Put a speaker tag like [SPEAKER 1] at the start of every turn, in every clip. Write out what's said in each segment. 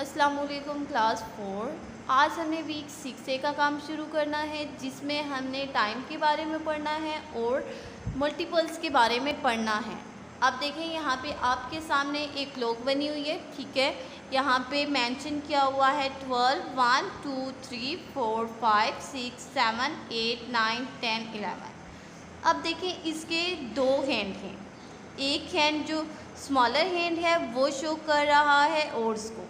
[SPEAKER 1] अस्सलाम वालेकुम क्लास 4। आज हमें वीक 6 का काम शुरू करना है, जिसमें हमने टाइम के बारे में पढ़ना है और मल्टीपल्स के बारे में पढ़ना है। अब देखें यहाँ पे आपके सामने एक क्लॉक बनी हुई है, ठीक है। यहाँ पे मेंशन किया हुआ है 12, 1, 2, 3, 4, 5, 6, 7, 8, 9, 10, 11। अब देखें इसके दो हैंड हैं। एक हैंड जो स्मॉलर हैंड है वो शो कर रहा है आवर्स को,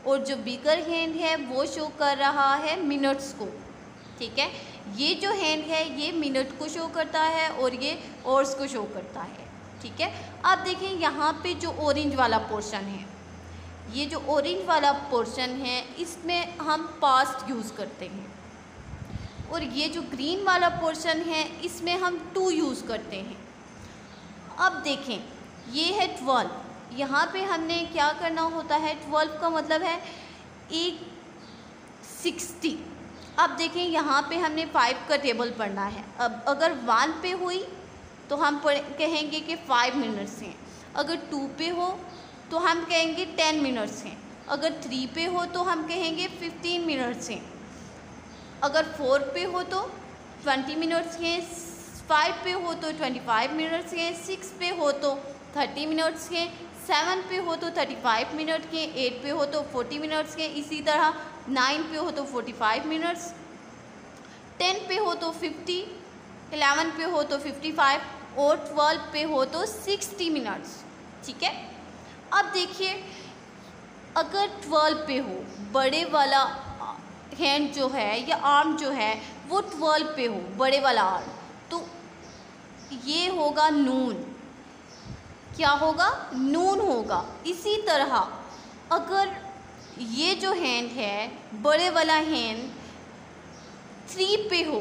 [SPEAKER 1] और जो बिगर हैंड है वो शो कर रहा है मिनट्स को, ठीक है। ये जो हैंड है ये मिनट को शो करता है और ये आवर्स को शो करता है, ठीक है। अब देखें यहाँ पे जो ऑरेंज वाला पोर्शन है, ये जो ऑरेंज वाला पोर्शन है इसमें हम पास्ट यूज़ करते हैं, और ये जो ग्रीन वाला पोर्शन है इसमें हम टू यूज़ करते हैं। अब देखें ये है 12, यहाँ पे हमने क्या करना होता है, 12 का मतलब है 60। अब देखें यहाँ पे हमने 5 का टेबल पढ़ना है। अब अगर 1 पे हुई तो हम कहेंगे कि 5 मिनट्स हैं, अगर 2 पे हो तो हम कहेंगे 10 मिनट्स हैं, अगर 3 पे हो तो हम कहेंगे 15 मिनट्स हैं, अगर 4 पे हो तो 20 मिनट्स हैं, 5 पे हो तो 25 मिनट्स हैं, 6 पे हो तो 30 मिनट्स हैं, 7 पे हो तो 35 मिनट के, 8 पे हो तो 40 मिनट्स के, इसी तरह 9 पे हो तो 45 मिनट्स, 10 पे हो तो 50, 11 पे हो तो 55 और 12 पे हो तो 60 मिनट्स, ठीक है। अब देखिए अगर 12 पे हो, बड़े वाला हैंड जो है या आर्म जो है वो 12 पे हो, बड़े वाला आर्म, तो ये होगा नून। क्या होगा? नून होगा। इसी तरह अगर ये जो हैंड है, बड़े वाला हैंड 3 पे हो,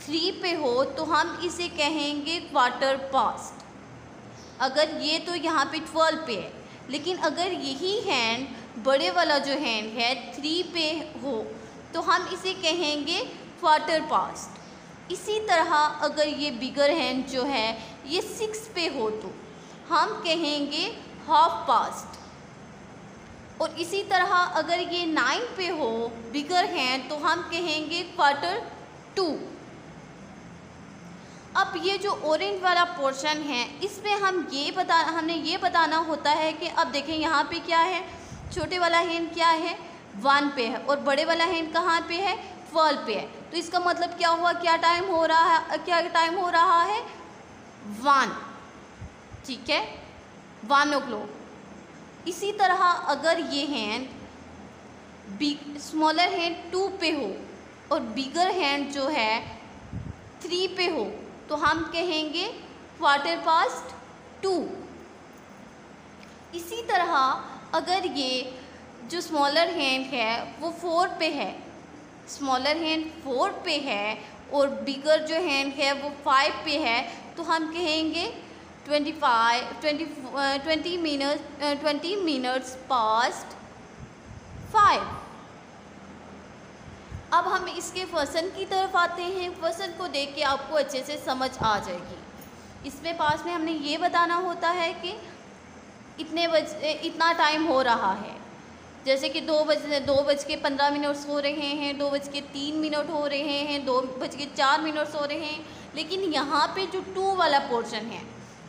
[SPEAKER 1] 3 पे हो तो हम इसे कहेंगे क्वार्टर पास्ट। अगर ये तो यहाँ पे 12 पे है, लेकिन अगर यही हैंड, बड़े वाला जो हैंड है 3 पे हो तो हम इसे कहेंगे क्वार्टर पास्ट। इसी तरह अगर ये बिगर हैंड जो है ये 6 पे हो तो हम कहेंगे हाफ पास्ट, और इसी तरह अगर ये 9 पे हो बिगर हैंड तो हम कहेंगे क्वार्टर 2। अब ये जो ऑरेंज वाला पोर्शन है इसमें हमने ये बताना होता है कि अब देखें यहाँ पे क्या है, छोटे वाला हैंड क्या है 1 पे है और बड़े वाला हैंड कहाँ पे है 12 पे है, तो इसका मतलब क्या हुआ, क्या टाइम हो रहा है 1, ठीक है, 1 o'clock। इसी तरह अगर ये हैंड स्मॉलर हैंड 2 पे हो और बिगर हैंड जो है 3 पे हो तो हम कहेंगे क्वार्टर पास्ट 2। इसी तरह अगर ये जो स्मॉलर हैंड है वो 4 पे है, स्मॉलर हैंड 4 पे है और बिगर जो हैंड है वो 5 पे है तो हम कहेंगे 20 मिनट्स पास्ट 5। अब हम इसके फंक्शन की तरफ आते हैं। फंक्शन को देख के आपको अच्छे से समझ आ जाएगी। इसमें पास में हमने ये बताना होता है कि इतना टाइम हो रहा है, जैसे कि 2:15 हो रहे हैं, 2:03 हो रहे हैं, 2:04 हो रहे हैं, लेकिन यहाँ पे जो 2 वाला पोर्शन है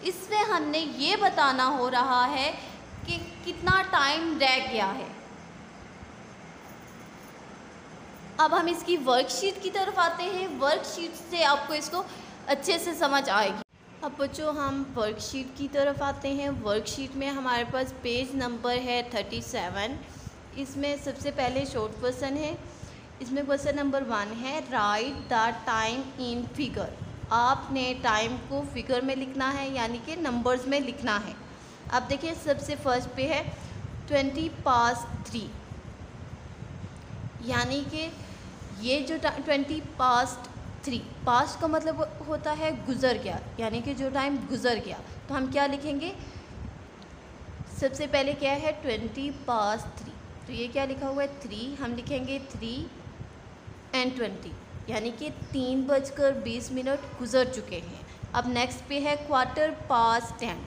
[SPEAKER 1] इसमें हमने ये बताना हो रहा है कि कितना टाइम रह गया है। अब हम इसकी वर्कशीट की तरफ आते हैं। वर्कशीट से आपको इसको अच्छे से समझ आएगी। अब बच्चों हम वर्कशीट की तरफ आते हैं। वर्कशीट में हमारे पास पेज नंबर है 37। इसमें सबसे पहले शॉर्ट क्वेश्चन है। इसमें क्वेश्चन नंबर 1 है, right the time in figure. आपने टाइम को फिगर में लिखना है, यानी कि नंबर्स में लिखना है। अब देखिए सबसे फर्स्ट पे है 3:20, यानी कि ये जो 3:20, पास्ट का मतलब होता है गुज़र गया, यानी कि जो टाइम गुज़र गया, तो हम क्या लिखेंगे, सबसे पहले क्या है 20:03, तो ये क्या लिखा हुआ है 3, हम लिखेंगे 3:20, यानी कि 3:20 गुज़र चुके हैं। अब नेक्स्ट पे है 10:15,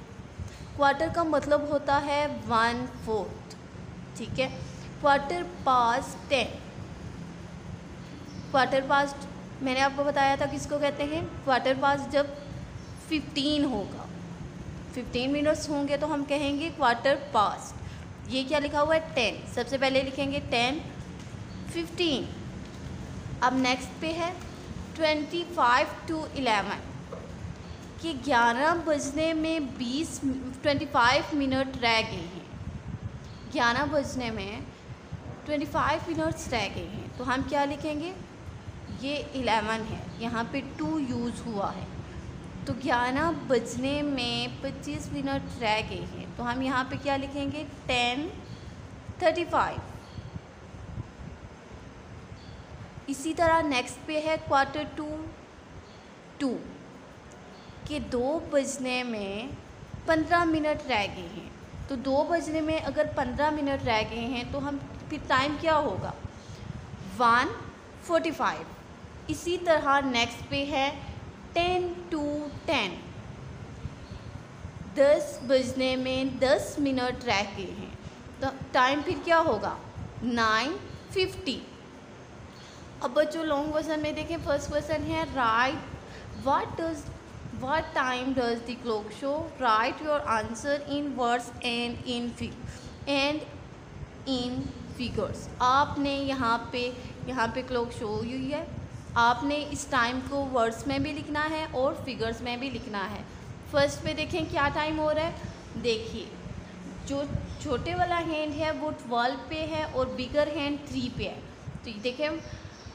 [SPEAKER 1] क्वार्टर का मतलब होता है 1/4, ठीक है। 10:15, क्वार्टर पास्ट मैंने आपको बताया था किसको कहते हैं, क्वार्टर पास्ट जब 15 होगा, 15 मिनट्स होंगे तो हम कहेंगे क्वार्टर पास्ट। ये क्या लिखा हुआ है 10, सबसे पहले लिखेंगे 10:15। अब नेक्स्ट पे है 25 to 11 कि 11 बजने में 25 मिनट रह गए हैं, 11 बजने में 25 मिनट्स रह गए हैं, तो हम क्या लिखेंगे, ये 11 है, यहाँ पे 2 यूज़ हुआ है, तो 11 बजने में 25 मिनट रह गए हैं, तो हम यहाँ पे क्या लिखेंगे 10:35। इसी तरह नेक्स्ट पे है 1:45 कि 2 बजने में 15 मिनट रह गए हैं, तो 2 बजने में अगर 15 मिनट रह गए हैं तो हम फिर टाइम क्या होगा 1:45। इसी तरह नेक्स्ट पे है 10 to 10, 10 बजने में 10 मिनट रह गए हैं, तो टाइम फिर क्या होगा 9:50। अब बच्चों लॉन्ग क्वेश्चन में देखें, फर्स्ट क्वेश्चन है right what time does the clock show, write your answer in words and in figures। आपने यहाँ पे क्लॉक शो हुई है, आपने इस टाइम को वर्ड्स में भी लिखना है और फिगर्स में भी लिखना है। फर्स्ट पे देखें क्या टाइम हो रहा है, देखिए जो छोटे वाला हैंड है वो 12 पे है और बिगर हैंड 3 पे है। तो ये देखें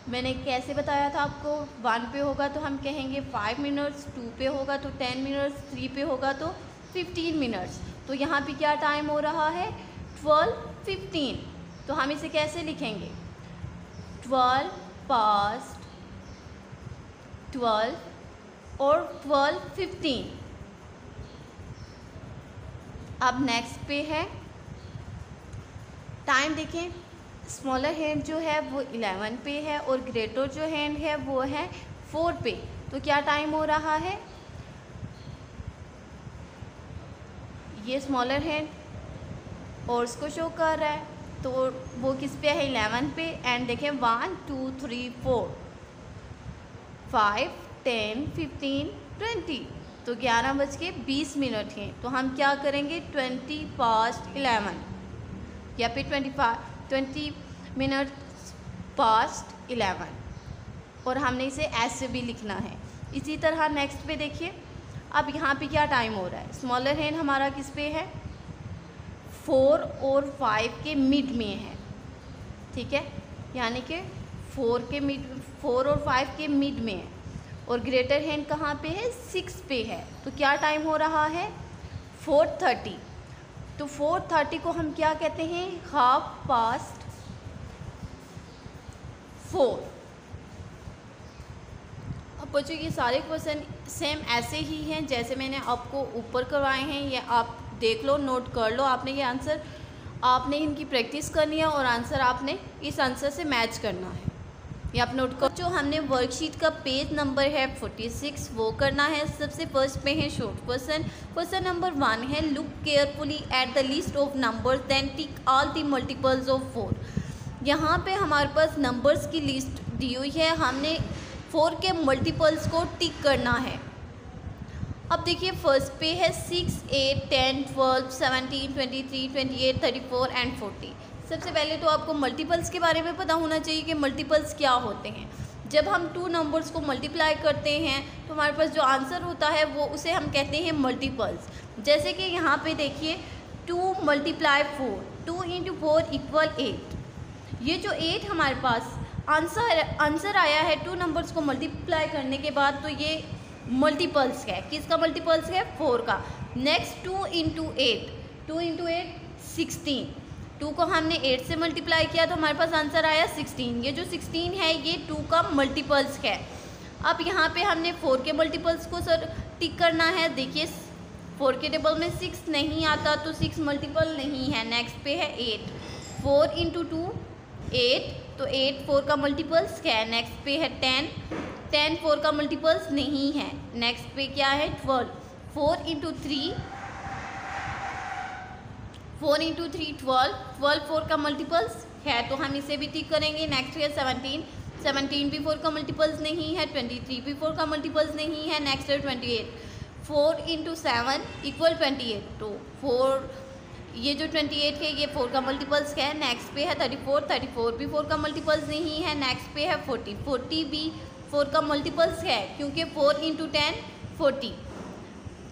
[SPEAKER 1] मैंने कैसे बताया था आपको, 1 पे होगा तो हम कहेंगे 5 मिनट्स, 2 पे होगा तो 10 मिनट्स, 3 पे होगा तो 15 मिनट्स। तो यहाँ पे क्या टाइम हो रहा है 12:15, तो हम इसे कैसे लिखेंगे 12 past 12 और 12:15। अब नेक्स्ट पे है टाइम, देखें स्मॉलर हैंड जो है वो 11 पे है और ग्रेटर जो हैंड है वो है 4 पे, तो क्या टाइम हो रहा है, ये स्मॉलर हैंड और उसको शो कर रहा है, तो वो किस पे है 11 पे। एंड देखें 1 2 3 4 5 10 15 20, तो 11:20 हैं, तो हम क्या करेंगे 20 past 11 या फिर 20 मिनट्स पास्ट 11, और हमने इसे ऐसे भी लिखना है। इसी तरह नेक्स्ट पे देखिए, अब यहाँ पे क्या टाइम हो रहा है, स्मॉलर हैंड हमारा किस पे है 4 और 5 के मिड में है, ठीक है, यानी कि 4 और 5 के मिड में है, और ग्रेटर हैंड कहाँ पे है 6 पे है, तो क्या टाइम हो रहा है 4:30। तो 4:30 को हम क्या कहते हैं 4:30। अब बच्चों ये सारे क्वेश्चन सेम ऐसे ही हैं जैसे मैंने आपको ऊपर करवाए हैं, ये आप देख लो, नोट कर लो। आपने ये आंसर, आपने इनकी प्रैक्टिस करनी है और आंसर आपने इस आंसर से मैच करना है, ये आप नोट कर। जो हमने वर्कशीट का पेज नंबर है 46 वो करना है। सबसे फर्स्ट पे है शॉर्ट क्वेश्चन। क्वेश्चन नंबर 1 है look carefully at the list of numbers then tick all the multiples of 4। यहाँ पे हमारे पास नंबर्स की लिस्ट दी हुई है, हमने 4 के मल्टीपल्स को टिक करना है। अब देखिए फर्स्ट पे है 6 8 10 12 17 23 28 34 एंड 40। सबसे पहले तो आपको मल्टीपल्स के बारे में पता होना चाहिए कि मल्टीपल्स क्या होते हैं। जब हम 2 नंबर्स को मल्टीप्लाई करते हैं तो हमारे पास जो आंसर होता है वो उसे हम कहते हैं मल्टीपल्स। जैसे कि यहाँ पे देखिए 2 × 4, 2 × 4 = 8। ये जो 8 हमारे पास आंसर आया है 2 नंबर्स को मल्टीप्लाई करने के बाद, तो ये मल्टीपल्स है। किसका मल्टीपल्स है 4 का। नेक्स्ट 2 × 8, 2 × 8 16। 2 को हमने 8 से मल्टीप्लाई किया तो हमारे पास आंसर आया 16। ये जो 16 है ये 2 का मल्टीपल्स है। अब यहाँ पे हमने 4 के मल्टीपल्स को सर टिक करना है। देखिए 4 के टेबल में 6 नहीं आता तो 6 मल्टीपल नहीं है। नेक्स्ट पे है 8, 4 × 2 8, तो 8 4 का मल्टीपल्स है। नेक्स्ट पे है 10, 10 4 का मल्टीपल्स नहीं है। नेक्स्ट पे क्या है 12, 4 × 3 4 इंटू 3 12, 12 4 का मल्टीपल्स है तो हम इसे भी टिक करेंगे। नेक्स्ट है 17, 17 भी 4 का मल्टीपल्स नहीं है। 23 भी 4 का मल्टीपल्स नहीं है। नेक्स्ट है 28, 4 इंटू 7 इक्वल 28, तो 4 ये जो 28 है ये 4 का मल्टीपल्स है। नेक्स्ट पे है 34, 34 भी 4 का मल्टीपल्स नहीं है। नेक्स्ट पे है 40, 40 भी 4 का मल्टीपल्स है क्योंकि 4 इंटू 10 40।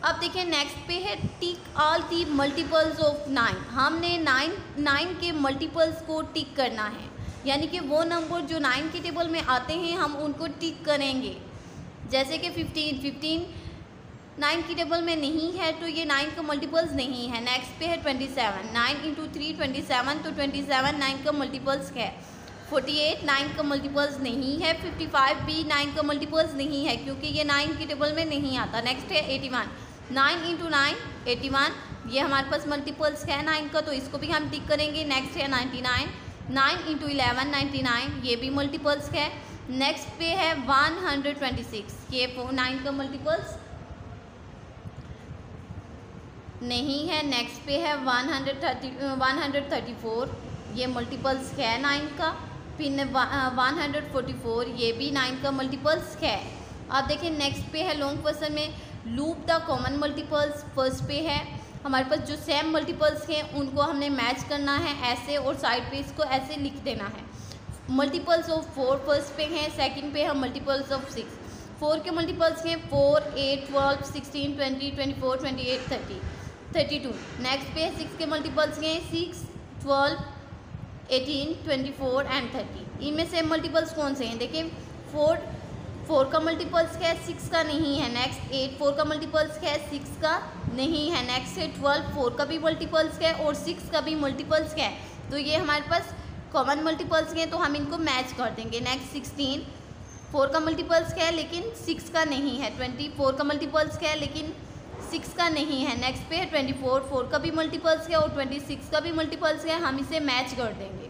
[SPEAKER 1] अब देखिए नेक्स्ट पे है टिक ऑल दी मल्टीपल्स ऑफ 9। हमने 9 के मल्टीपल्स को टिक करना है, यानी कि वो नंबर जो 9 के टेबल में आते हैं हम उनको टिक करेंगे। जैसे कि 15 9 की टेबल में नहीं है तो ये 9 का मल्टीपल्स नहीं है। नेक्स्ट पे है 27, 9 इंटू 3 27, तो 27 9 का मल्टीपल्स है। 48 9 का मल्टीपल्स नहीं है। 55 भी 9 का मल्टीपल्स नहीं है क्योंकि ये 9 की टेबल में नहीं आता। नेक्स्ट है 81, 9 इंटू 9 81, ये हमारे पास मल्टीपल्स है 9 का तो इसको भी हम टिक करेंगे। नेक्स्ट है 99, 9 इंटू 11 99, ये भी मल्टीपल्स है। नेक्स्ट पे है 126, ये 9 का मल्टीपल्स नहीं है। नेक्स्ट पे है 134, ये मल्टीपल्स है 9 का। फिर 144, ये भी 9 का मल्टीपल्स है। अब देखिए नेक्स्ट पे है लॉन्ग क्वेश्चन में loop the common multiples. First पे है हमारे पास जो सेम मल्टीपल्स हैं उनको हमने मैच करना है ऐसे, और साइड पे इसको ऐसे लिख देना है। मल्टीपल्स ऑफ 4 फर्स्ट पे हैं। सेकंड पे है मल्टीपल्स ऑफ 6। 4 के मल्टीपल्स हैं 4 8 12 16 20 24 28 30 32। नेक्स्ट पे 6 के मल्टीपल्स हैं 6 12 18 24 एंड 30। इनमें से मल्टीपल्स कौन से हैं देखिए, 4 का मल्टीपल्स है 6 का नहीं है। नेक्स्ट 8 4 का मल्टीपल्स है 6 का नहीं है। नेक्स्ट है 12 4 का भी मल्टीपल्स है और 6 का भी मल्टीपल्स है, तो ये हमारे पास कॉमन मल्टीपल्स हैं तो हम इनको मैच कर देंगे। नेक्स्ट 16 4 का मल्टीपल्स है लेकिन 6 का नहीं है। 24 का मल्टीपल्स है लेकिन 6 का नहीं है। नेक्स्ट पे है 24 4 का भी मल्टीपल्स है और 26 का भी मल्टीपल्स है, हम इसे मैच कर देंगे।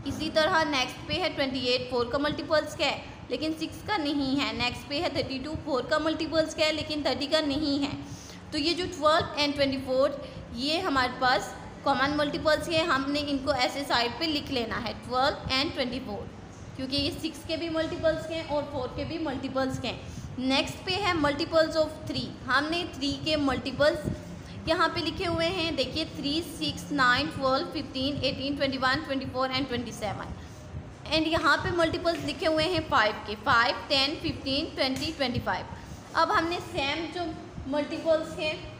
[SPEAKER 1] इसी तरह नेक्स्ट पे है 28 4 का मल्टीपल्स है लेकिन 6 का नहीं है। नेक्स्ट पे है 32 4 का मल्टीपल्स है लेकिन 30 का नहीं है। तो ये जो 12 एंड 24 ये हमारे पास कॉमन मल्टीपल्स है, हमने इनको ऐसे साइड पे लिख लेना है 12 एंड 24, क्योंकि ये 6 के भी मल्टीपल्स हैं और 4 के भी मल्टीपल्स हैं। नेक्स्ट पे है मल्टीपल्स ऑफ 3। हमने 3 के मल्टीपल्स यहाँ पे लिखे हुए हैं देखिए 3 6 9 12 15 18 21 24 एंड 27। एंड यहाँ पे मल्टीपल्स लिखे हुए हैं 5 के, 5 10 15 20 25। अब हमने सेम जो मल्टीपल्स हैं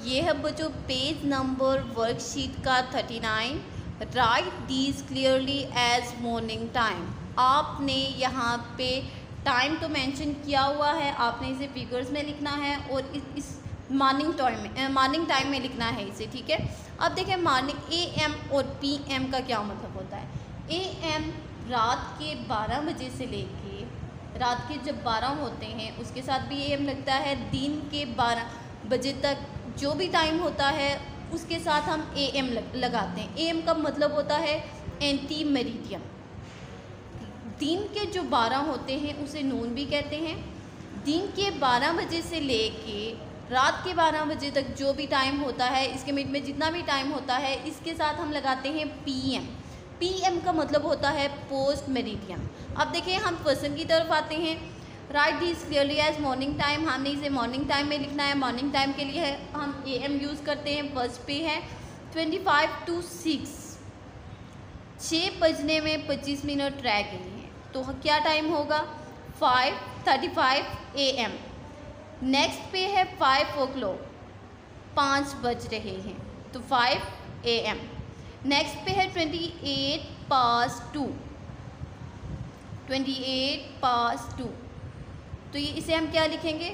[SPEAKER 1] ये है बच्चों पेज नंबर वर्कशीट का 39। Write these clearly as morning time. आपने यहाँ पे टाइम तो मेंशन किया हुआ है, आपने इसे फिगर्स में लिखना है और इस मॉर्निंग टाइम में लिखना है इसे, ठीक है। अब देखें मॉर्निंग AM और PM का क्या मतलब होता है। AM रात के 12 बजे से लेके रात के जब 12 होते हैं उसके साथ भी AM लगता है। दिन के 12 बजे तक जो भी टाइम होता है उसके साथ हम AM लगाते हैं। AM का मतलब होता है एंटी मेरिडियम। दिन के जो 12 होते हैं उसे नून भी कहते हैं। दिन के 12 बजे से लेके रात के 12 बजे तक जो भी टाइम होता है, इसके मिड में जितना भी टाइम होता है इसके साथ हम लगाते हैं PM। PM का मतलब होता है पोस्ट मेरिडियम। अब देखिए हम क्वेश्चन की तरफ आते हैं। Write this clearly as morning time. हमने इसे मॉर्निंग टाइम में लिखना है। मॉर्निंग टाइम के लिए हम AM यूज़ करते हैं। फर्स्ट पे है 25 to 6, 6 बजने में 25 मिनट रह गए हैं तो क्या टाइम होगा 5:35 AM। नेक्स्ट पे है 5 o'clock, 5 बज रहे हैं तो 5 AM। नेक्स्ट पे है 28 past 2, 28 past 2, तो ये इसे हम क्या लिखेंगे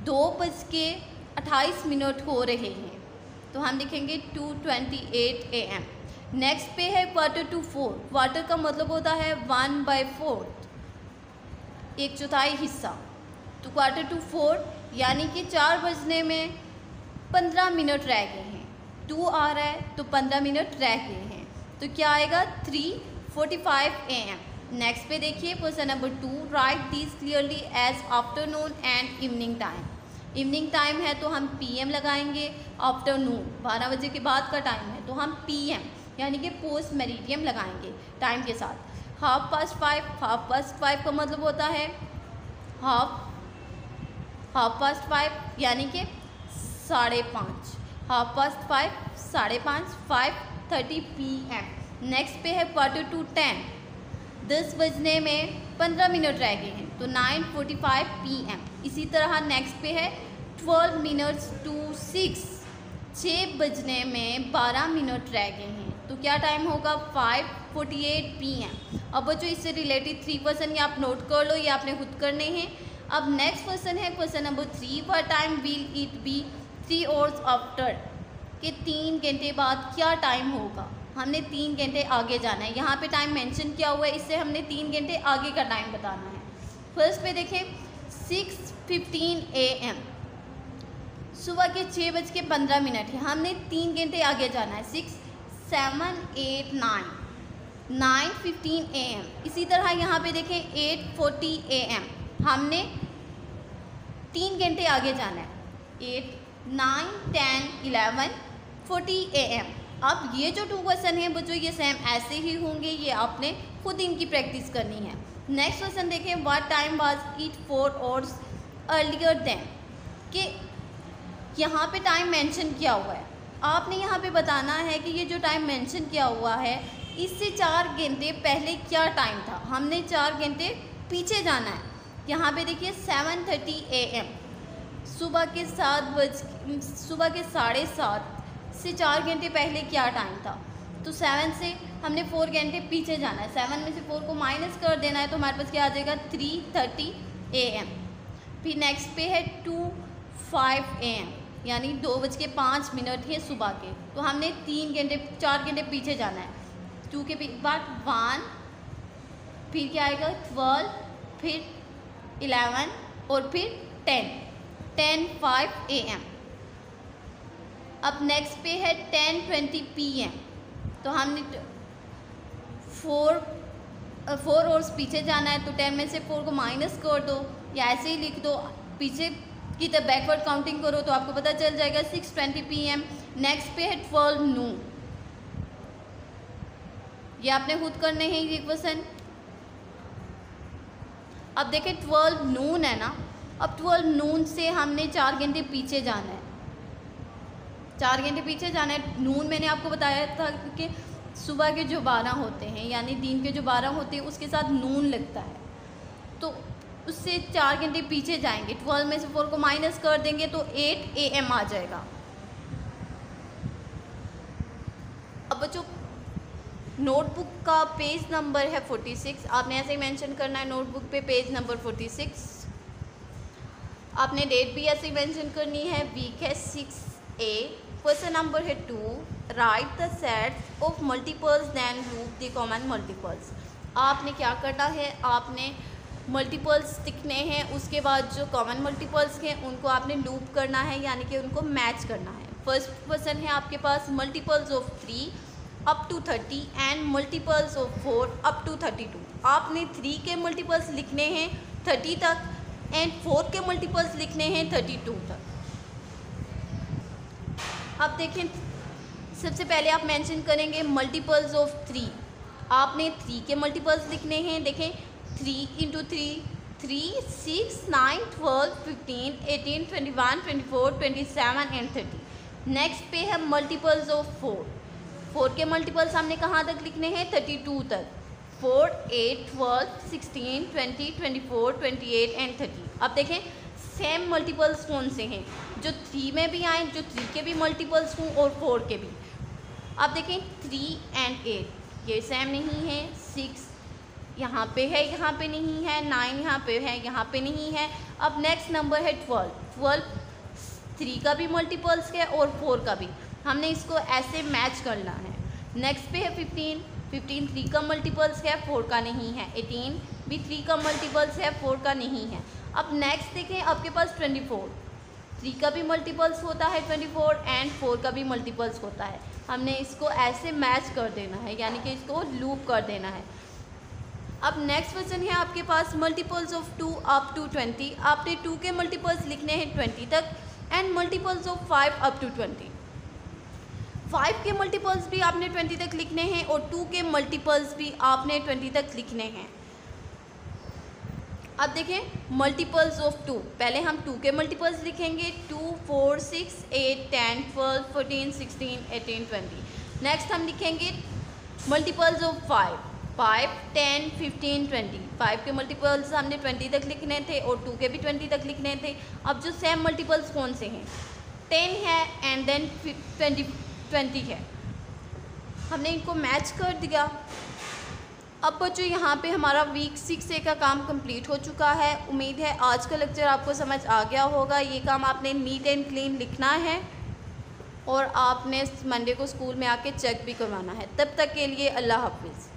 [SPEAKER 1] 2:28 हो रहे हैं तो हम लिखेंगे 2:28 AM। नेक्स्ट पे है 3:45। क्वार्टर का मतलब होता है 1/4, 1/4 हिस्सा। तो 3:45 यानी कि 4 बजने में 15 मिनट रह गए हैं। 2 आ रहा है तो 15 मिनट रह गए हैं तो क्या आएगा 3:45 AM। नेक्स्ट पे देखिए question number 2। Write this clearly as afternoon and evening time. Evening time है तो हम PM लगाएंगे, आफ्टरनून 12 बजे के बाद का टाइम है तो हम PM यानी कि पोस्ट मेरिडियम लगाएंगे टाइम के साथ। 5:30, 5:30 का मतलब होता है हाफ पास्ट 5 यानी कि 5:30, 5:30, 5:30, 5:30 PM। नेक्स्ट पे है 9:45, 10 बजने में 15 मिनट रह गए हैं तो 9:45 PM। इसी तरह नेक्स्ट पे है 12 मिनट्स टू 6, 6 बजने में 12 मिनट रह गए हैं तो क्या टाइम होगा 5:48 PM। अब बच्चों इससे रिलेटेड 3 क्वेश्चन ये आप नोट कर लो, ये आपने खुद करने हैं। अब नेक्स्ट क्वेश्चन है question number 3, what time will it be 3 hours after, कि 3 घंटे बाद क्या टाइम होगा। हमने 3 घंटे आगे जाना है, यहाँ पे टाइम मेंशन किया हुआ है, इससे हमने 3 घंटे आगे का टाइम बताना है। फर्स्ट पे देखें 6:15 AM, सुबह के 6:15 है, हमने 3 घंटे आगे जाना है। 6, 7, 8, 9, 9:15 AM। इसी तरह यहाँ पे देखें 8:40 AM, हमने 3 घंटे आगे जाना है। 8, 9, 10, 11, 40 AM। अब ये जो 2 क्वेश्चन हैं बच्चों ये सेम ऐसे ही होंगे, ये आपने खुद इनकी प्रैक्टिस करनी है। नेक्स्ट क्वेश्चन देखें, what time was it 4 hours earlier then, कि यहाँ पे टाइम मेंशन किया हुआ है, आपने यहाँ पे बताना है कि ये जो टाइम मेंशन किया हुआ है इससे 4 घंटे पहले क्या टाइम था। हमने 4 घंटे पीछे जाना है। यहाँ पे देखिए 7:30 AM, सुबह के 7:30 से 4 घंटे पहले क्या टाइम था, तो 7 से हमने 4 घंटे पीछे जाना है। 7 में से 4 को माइनस कर देना है तो हमारे पास क्या आ जाएगा 3:30 AM। फिर नेक्स्ट पे है 2:05 AM, यानी 2:05 है सुबह के, तो हमने 4 घंटे पीछे जाना है। 2 के बाद 1, फिर क्या आएगा 12, फिर 11 और फिर 10:05 AM। अब नेक्स्ट पे है 10:20 PM, तो हमने 4 आवर्स पीछे जाना है तो 10 में से 4 को माइनस कर दो या ऐसे ही लिख दो, पीछे की तरफ बैकवर्ड काउंटिंग करो तो आपको पता चल जाएगा 6:20 PM। नेक्स्ट पे है 12 नून, ये आपने खुद करने हैं ये क्वेश्चन। अब देखें 12 नून है ना, अब 12 नून से हमने 4 घंटे पीछे जाना है, 4 घंटे पीछे जाना है। नून मैंने आपको बताया था कि सुबह के जो 12 होते हैं यानी दिन के जो 12 होते हैं उसके साथ नून लगता है, तो उससे 4 घंटे पीछे जाएंगे। 12 में से 4 को माइनस कर देंगे तो 8 AM आ जाएगा। अब बच्चों नोटबुक का पेज नंबर है 46, आपने ऐसे ही मेंशन करना है नोटबुक पे पेज नंबर 46। आपने डेट भी ऐसे ही मेंशन करनी है, वीक है 6A। क्वेश्चन नंबर है 2, write the sets of multiples then loop the common multiples. आपने क्या करना है, आपने मल्टीपल्स लिखने हैं, उसके बाद जो कॉमन मल्टीपल्स हैं उनको आपने लूप करना है यानी कि उनको मैच करना है। फर्स्ट क्वेश्चन है आपके पास multiples of 3 up to 30 and multiples of 4 up to 32। आपने 3 के मल्टीपल्स लिखने हैं 30 तक एंड 4 के मल्टीपल्स लिखने हैं 32 तक। अब देखें सबसे पहले आप मेंशन करेंगे मल्टीपल्स ऑफ 3। आपने 3 के मल्टीपल्स लिखने हैं, देखें 3 × 3, 3, 6, 9, 12, 15, 18, 21, 24, 27 एंड 30। नेक्स्ट पे है मल्टीपल्स ऑफ 4। 4 के मल्टीपल्स हमने कहाँ तक लिखने हैं 32 तक, 4, 8, 12, 16, 20, 24, 28 एंड 30। अब देखें सेम मल्टीपल्स कौन से हैं, जो 3 में भी आए, जो 3 के भी मल्टीपल्स हों और 4 के भी। अब देखें 3 एंड 8 ये सेम नहीं है, 6 यहाँ पे है, यहाँ पे नहीं है, 9 यहाँ पे है, यहाँ पे नहीं है। अब नेक्स्ट नंबर है 12। 3 का भी मल्टीपल्स है और 4 का भी, हमने इसको ऐसे मैच करना है। नेक्स्ट पे है 15। 15 3 का मल्टीपल्स है, 4 का नहीं है। 18 भी 3 का मल्टीपल्स है, 4 का नहीं है। अब नेक्स्ट देखें आपके पास 24। 3 का भी मल्टीपल्स होता है 24 एंड 4 का भी मल्टीपल्स होता है। हमने इसको ऐसे मैच कर देना है यानी कि इसको लूप कर देना है। अब नेक्स्ट क्वेश्चन है आपके पास मल्टीपल्स ऑफ 2 अप टू 20। आपने 2 के मल्टीपल्स लिखने हैं 20 तक and multiples of 5 up to 20। 5 के मल्टीपल्स भी आपने 20 तक लिखने हैं और 2 के मल्टीपल्स भी आपने 20 तक लिखने हैं। अब देखें मल्टीपल्स ऑफ 2, पहले हम 2 के मल्टीपल्स लिखेंगे 2, 4, 6, 8, 10, 12, 14, 16, 18, 20। नेक्स्ट हम लिखेंगे मल्टीपल्स ऑफ 5, 5, 10, 15, 20। 5 के मल्टीपल्स हमने 20 तक लिखने थे और 2 के भी 20 तक लिखने थे। अब जो सेम मल्टीपल्स कौन से हैं, 10 है एंड देन 20 है, हमने इनको मैच कर दिया। अब बच्चों यहाँ पे हमारा वीक 6A का काम कंप्लीट हो चुका है। उम्मीद है आज का लेक्चर आपको समझ आ गया होगा। ये काम आपने नीट एंड क्लीन लिखना है और आपने मंडे को स्कूल में आके चेक भी करवाना है। तब तक के लिए अल्लाह हाफिज़।